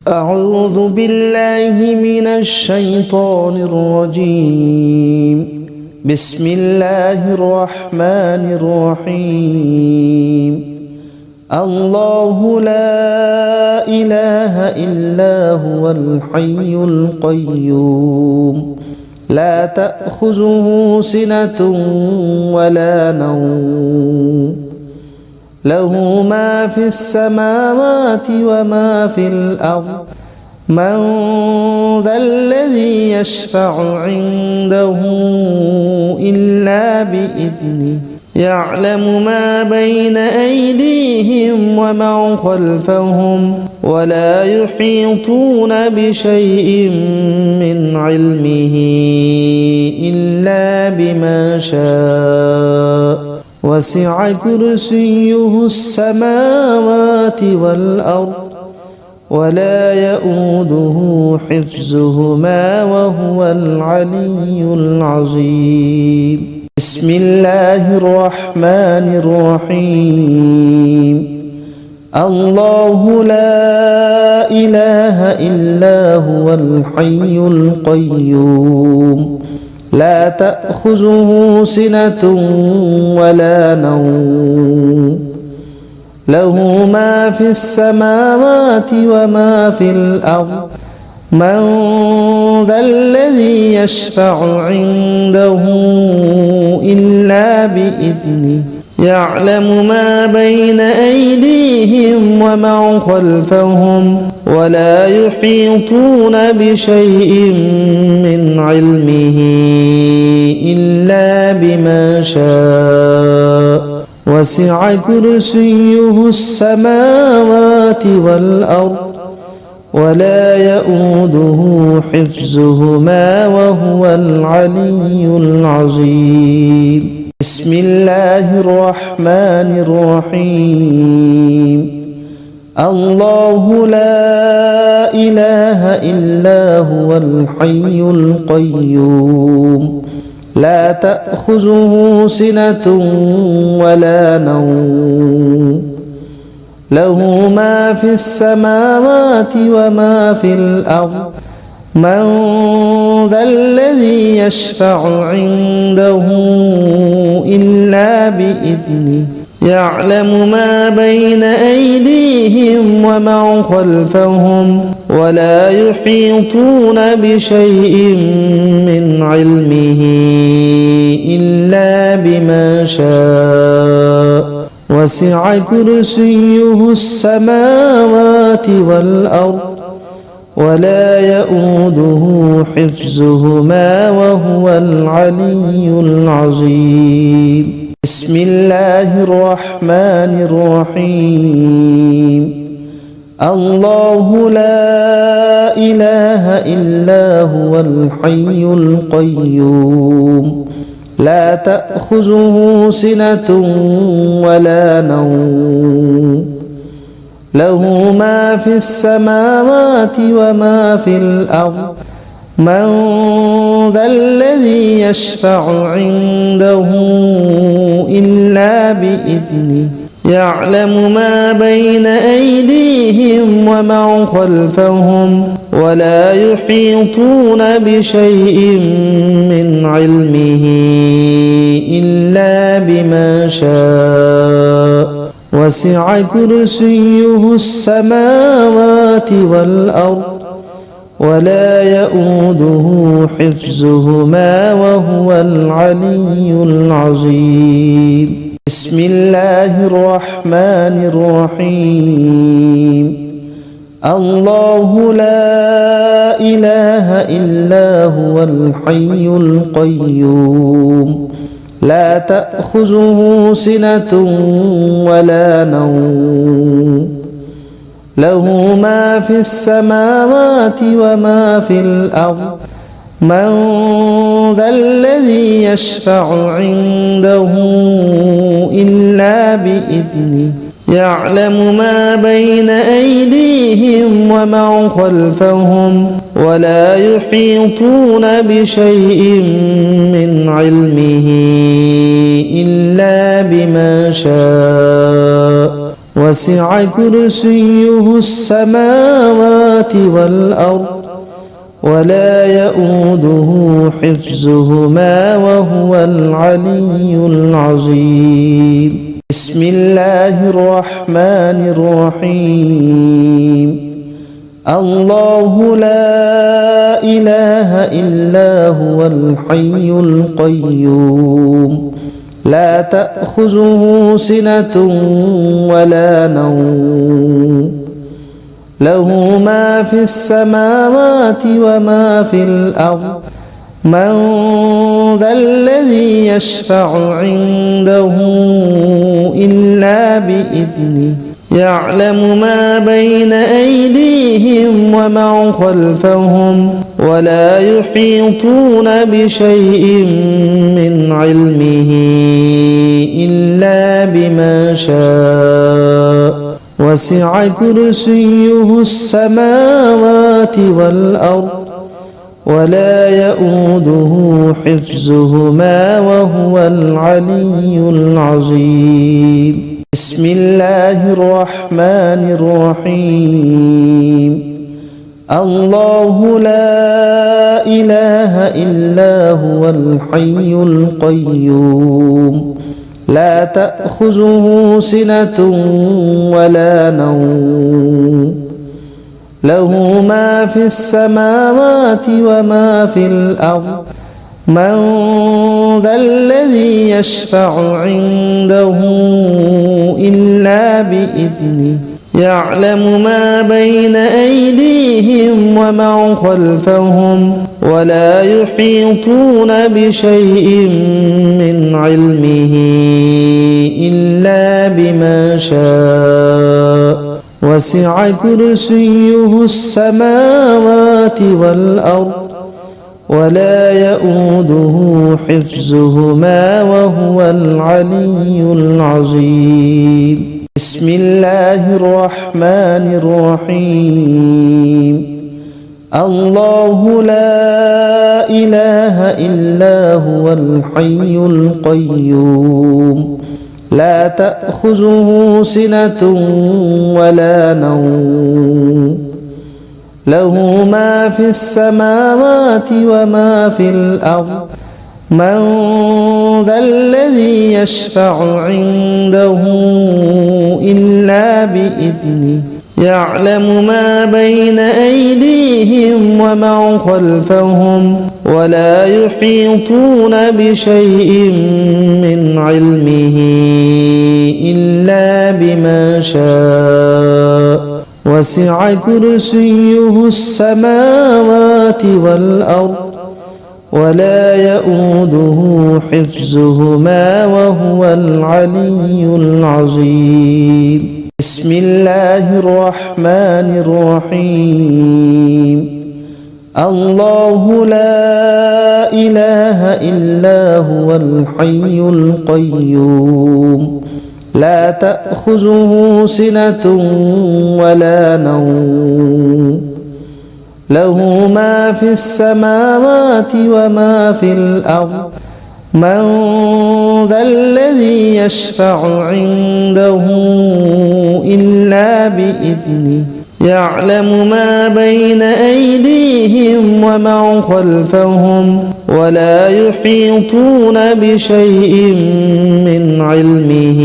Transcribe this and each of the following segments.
أعوذ بالله من الشيطان الرجيم. بسم الله الرحمن الرحيم. الله لا إله إلا هو الحي القيوم لا تأخذه سنة ولا نوم له ما في السماوات وما في الأرض من ذا الذي يشفع عنده إلا بإذنه يعلم ما بين أيديهم وما خلفهم ولا يحيطون بشيء من علمه إلا بما شاء وسع كرسيه السماوات والأرض ولا يؤوده حفظهما وهو العلي العظيم. بسم الله الرحمن الرحيم. الله لا إله إلا هو الحي القيوم لا تأخذه سنة ولا نوم له ما في السماوات وما في الأرض من ذا الذي يشفع عنده إلا بإذنه يعلم ما بين أيديهم وما خلفهم ولا يحيطون بشيء من علمه إلا بما شاء وسع كرسيه السماوات والأرض ولا يؤوده حفظهما وهو العلي العظيم. بسم الله الرحمن الرحيم. الله لا إله إلا هو الحي القيوم لا تأخذه سنة ولا نوم له ما في السماوات وما في الأرض من ذا الذي يشفع عنده إلا بإذنه يعلم ما بين أيديهم وما خلفهم ولا يحيطون بشيء من علمه إلا بما شاء وسع كرسيه السماوات والأرض ولا يؤوده حفظهما وهو العلي العظيم. بسم الله الرحمن الرحيم. الله لا إله إلا هو الحي القيوم لا تأخذه سنة ولا نوم له ما في السماوات وما في الأرض من ذا الذي يشفع عنده إلا بإذنه يعلم ما بين أيديهم وما خلفهم ولا يحيطون بشيء من علمه إلا بما شاء وسع كرسيه السماوات والأرض ولا يؤوده حفظهما وهو العلي العظيم. بسم الله الرحمن الرحيم. الله لا إله إلا هو الحي القيوم لا تأخذه سنة ولا نوم له ما في السماوات وما في الأرض من ذا الذي يشفع عنده إلا بإذنه يعلم ما بين أيديهم وما خلفهم ولا يحيطون بشيء من علمه إلا بما شاء وسع كرسيه السماوات والأرض ولا يؤوده حفظهما وهو العلي العظيم. بسم الله الرحمن الرحيم. الله لا إله إلا هو الحي القيوم لا تأخذه سنة ولا نوم له ما في السماوات وما في الأرض من ذا الذي يشفع عنده إلا بإذنه يعلم ما بين أيديهم وما خلفهم ولا يحيطون بشيء من علمه إلا بما شاء وسع كرسيه السماوات والأرض ولا يؤوده حفظهما وهو العلي العظيم. بسم الله الرحمن الرحيم. الله لا إله إلا هو الحي القيوم لا تأخذه سنة ولا نوم له ما في السماوات وما في الأرض من ذا الذي يشفع عنده إلا بإذنه يعلم ما بين أيديهم وما خلفهم ولا يحيطون بشيء من علمه إلا بما شاء وسع كرسيه السماوات والأرض ولا يؤوده حفظهما وهو العلي العظيم. بسم الله الرحمن الرحيم. الله لا إله إلا هو الحي القيوم لا تأخذه سنة ولا نوم له ما في السماوات وما في الأرض من ذا الذي يشفع عنده إلا بإذنه يعلم ما بين أيديهم وما خلفهم ولا يحيطون بشيء من علمه إلا بما شاء وسع كرسيه السماوات والأرض ولا يؤوده حفظهما وهو العلي العظيم. بسم الله الرحمن الرحيم. الله لا إله إلا هو الحي القيوم لا تأخذه سنة ولا نوم له ما في السماوات وما في الأرض من ذا الذي يشفع عنده إلا بإذنه يعلم ما بين أيديهم وما خلفهم ولا يحيطون بشيء من علمه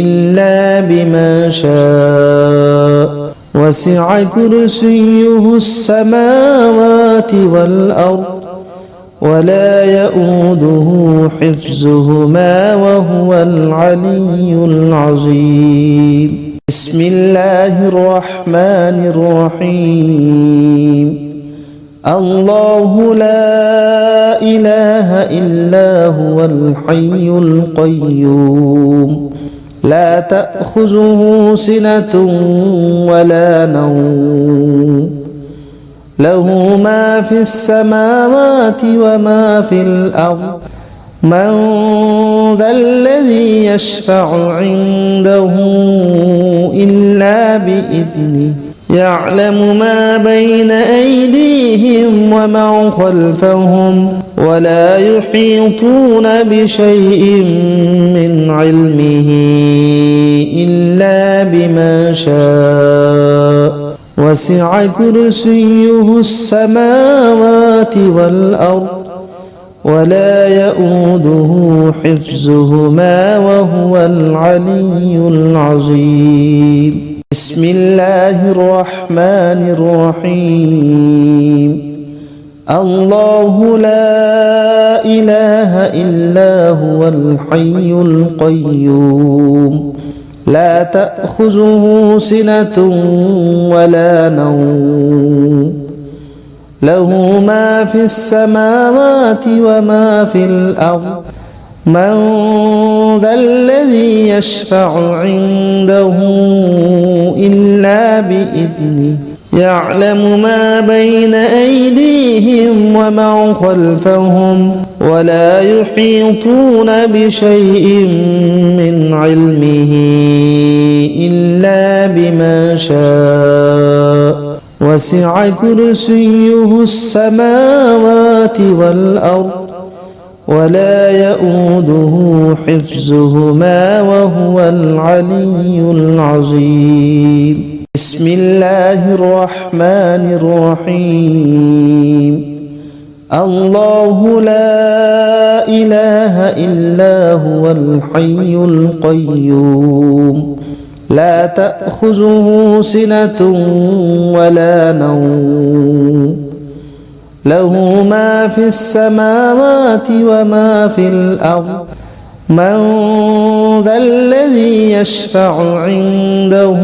إلا بما شاء وسع كرسيه السماوات والأرض ولا يؤوده حفظهما وهو العلي العظيم. بسم الله الرحمن الرحيم. الله لا إله إلا هو الحي القيوم لا تأخذه سنة ولا نوم له ما في السماوات وما في الأرض من ذا الذي يشفع عنده إلا بإذنه يعلم ما بين أيديهم وما خلفهم ولا يحيطون بشيء من علمه إلا بما شاء وسع كرسيه السماوات والأرض ولا يؤوده حفظهما وهو العلي العظيم. بسم الله الرحمن الرحيم. الله لا إله إلا هو الحي القيوم لا تأخذه سنة ولا نوم له ما في السماوات وما في الأرض من ذا الذي يشفع عنده إلا بإذنه يعلم ما بين أيديهم وما خلفهم ولا يحيطون بشيء من علمه إلا بما شاء وسع كرسيه السماوات والأرض ولا يؤوده حفظهما وهو العلي العظيم. بسم الله الرحمن الرحيم. الله لا إله إلا هو الحي القيوم لا تأخذه سنة ولا نوم له ما في السماوات وما في الأرض من ذا الذي يشفع عنده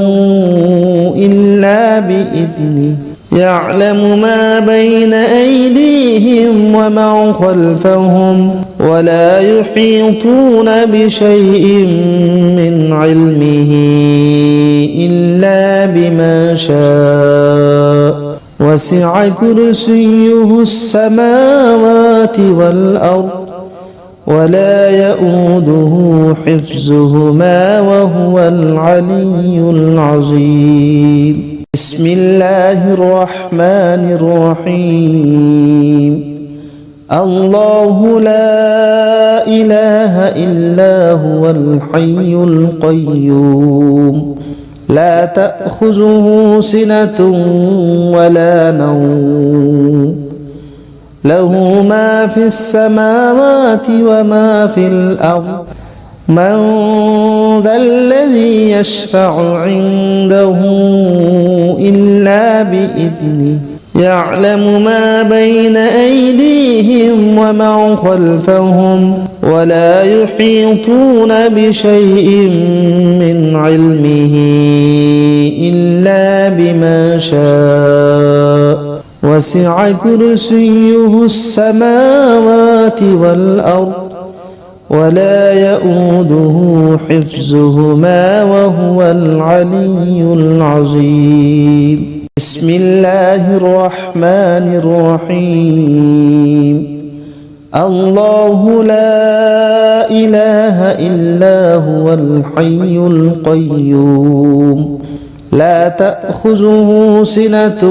إلا بإذنه يعلم ما بين أيديهم وما خلفهم ولا يحيطون بشيء من علمه إلا بما شاء وسع كرسيه السماوات والأرض ولا يؤوده حفظهما وهو العلي العظيم. بسم الله الرحمن الرحيم. الله لا إله إلا هو الحي القيوم لا تأخذه سنة ولا نوم له ما في السماوات وما في الأرض من ذا الذي يشفع عنده إلا بإذنه يعلم ما بين أيديهم وما خلفهم ولا يحيطون بشيء من علمه إلا بما شاء وسع كرسيه السماوات والأرض ولا يؤوده حفظهما وهو العلي العظيم. بسم الله الرحمن الرحيم. الله لا إله إلا هو الحي القيوم لا تأخذه سنة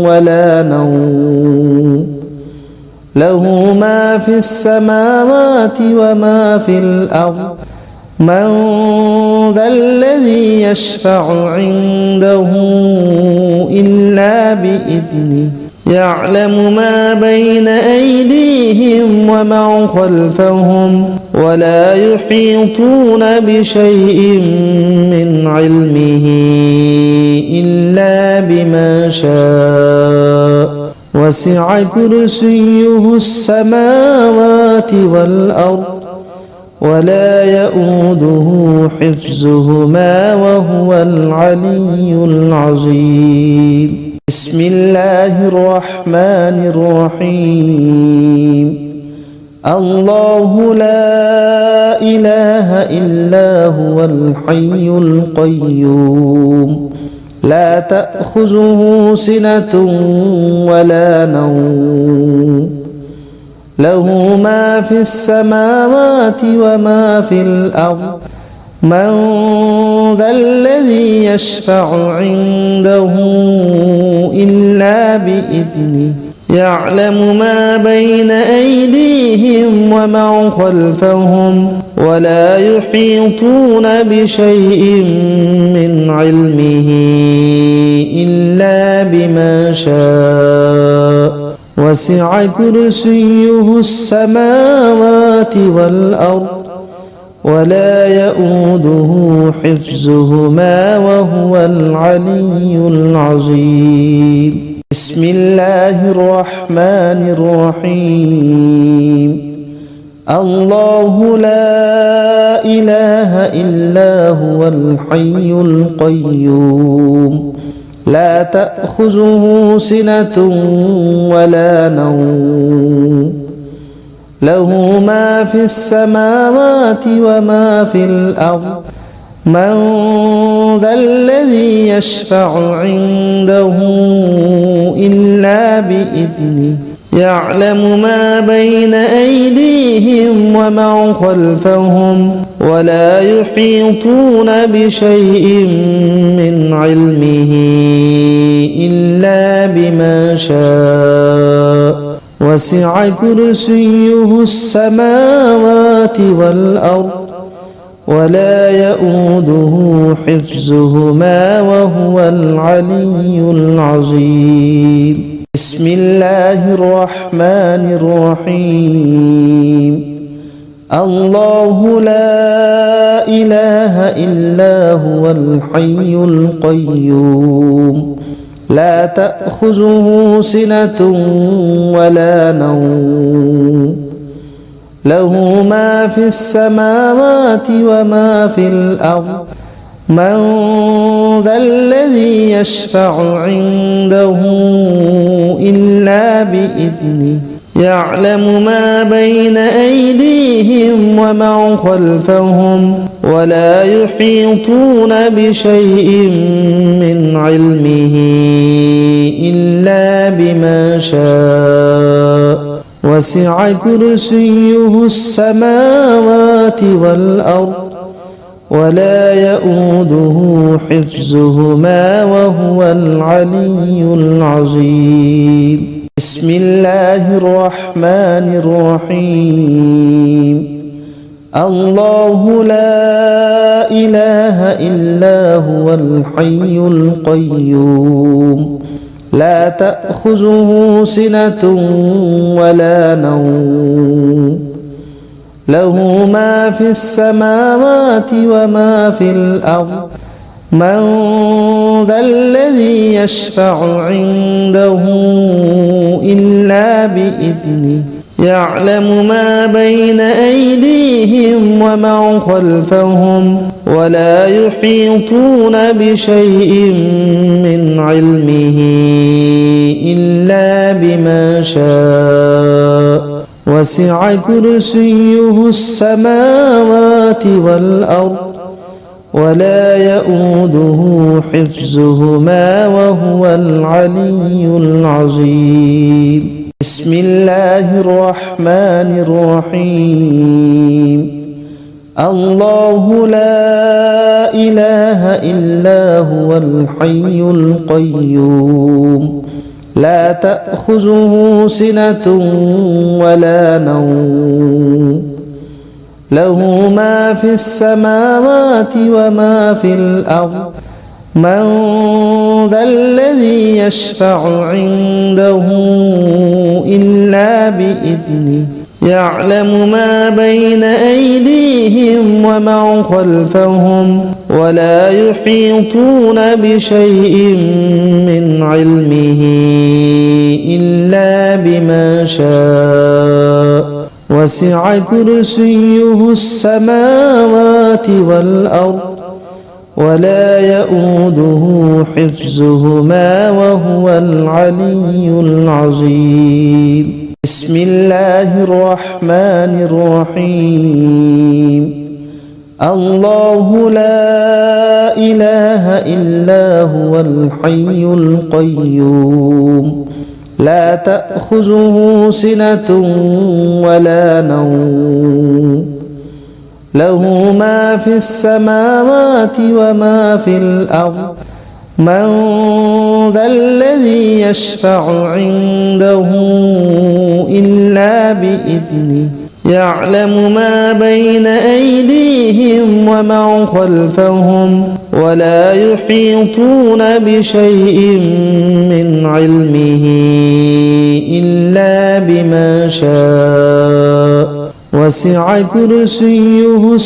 ولا نوم له ما في السماوات وما في الأرض من ذا الذي يشفع عنده إلا بإذنه يعلم ما بين أيديهم وما خلفهم ولا يحيطون بشيء من علمه إلا بما شاء وسع كرسيه السماوات والأرض ولا يؤوده حفظهما وهو العلي العظيم. بسم الله الرحمن الرحيم. الله لا إله إلا هو الحي القيوم لا تأخذه سنة ولا نوم له ما في السماوات وما في الأرض من ذا الذي يشفع عنده إلا بإذنه يعلم ما بين أيديهم وما خلفهم ولا يحيطون بشيء من علمه إلا بما شاء وسع كرسيه السماوات والأرض ولا يؤوده حفظهما وهو العلي العظيم. بسم الله الرحمن الرحيم. الله لا إله إلا هو الحي القيوم لا تأخذه سنة ولا نوم له ما في السماوات وما في الأرض من ذا الذي يشفع عنده إلا بإذنه يعلم ما بين أيديهم وما خلفهم ولا يحيطون بشيء من علمه إلا بما شاء وسع كرسيه السماوات والأرض ولا يؤوده حفظهما وهو العلي العظيم. بسم الله الرحمن الرحيم. الله لا إله إلا هو الحي القيوم لا تأخذه سنة ولا نوم له ما في السماوات وما في الأرض من ذا الذي يشفع عنده إلا بإذنه يعلم ما بين أيديهم وما خلفهم ولا يحيطون بشيء من علمه إلا بما شاء وسع كرسيه السماوات والأرض ولا يؤوده حفظهما وهو العلي العظيم. بسم الله الرحمن الرحيم. الله لا إله إلا هو الحي القيوم لا تأخذه سنة ولا نوم له ما في السماوات وما في الأرض من ذا الذي يشفع عنده إلا بإذنه يعلم ما بين أيديهم وما خلفهم ولا يحيطون بشيء من علمه إلا بما شاء وسع كرسيه السماوات والأرض ولا يؤوده حفظهما وهو العلي العظيم. بسم الله الرحمن الرحيم. الله لا إله إلا هو الحي القيوم لا تأخذه سنة ولا نوم له ما في السماوات وما في الأرض من ذا الذي يشفع عنده إلا بإذنه يعلم ما بين أيديهم وما خلفهم ولا يحيطون بشيء من علمه إلا بما شاء وسع كرسيه السماوات والأرض ولا يؤوده حفظهما وهو العلي العظيم. بسم الله الرحمن الرحيم. الله لا إله إلا هو الحي القيوم لا تأخذه سنة ولا نوم له ما في السماوات وما في الأرض من ذا الذي يشفع عنده إلا بإذنه يعلم ما بين أيديهم وما خلفهم ولا يحيطون بشيء من علمه إلا بما شاء وسع كرسيه